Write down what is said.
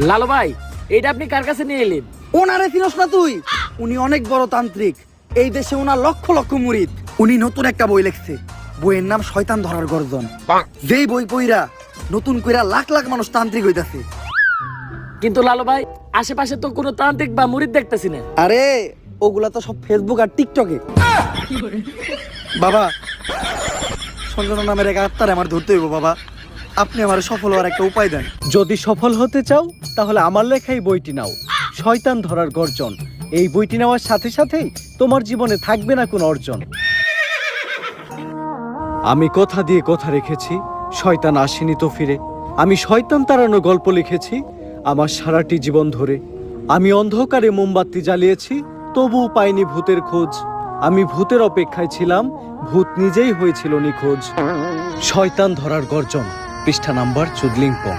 লালু ভাই, এটা আপনি কার কাছে নিয়ে এলেন? ওনারে চিনস না তুই? উনি অনেক বড় তান্ত্রিক। এই দেশে ওনার লক্ষ লক্ষ মুরিদ। উনি নতুন একটা বই লিখছে। বইয়ের নাম শয়তান ধরার গর্জন। যেই বই পইরা নতুন কইরা লাখ লাখ মানুষ তান্ত্রিক হইতাছে। কিন্তু লালু ভাই, আশেপাশে তো কোনো তান্ত্রিক বা মুরিদ দেখতেছি না। আরে ওগুলা তো সব ফেসবুক আর টিকটকে। বাবা, সঞ্জনা নামের এক আত্মারে আমার ধরতে হইব বাবা। আপনি আমার সফল হওয়ার একটা উপায় দেন। যদি সফল হতে চাও তাহলে আমার লেখাই বইটি নাও, শয়তান ধরার গর্জন। এই বইটি নেওয়ার সাথে সাথেই তোমার জীবনে থাকবে না কোনো অর্জন। আমি কথা দিয়ে কথা রেখেছি, শয়তান আসেনি তো ফিরে। আমি শয়তান তাড়ানো গল্প লিখেছি আমার সারাটি জীবন ধরে। আমি অন্ধকারে মোমবাতি জ্বালিয়েছি, তবুও পাইনি ভূতের খোঁজ। আমি ভূতের অপেক্ষায় ছিলাম, ভূত নিজেই হয়েছিল নিখোঁজ। শয়তান ধরার গর্জন, পৃষ্ঠা নাম্বার চুদলিংপং।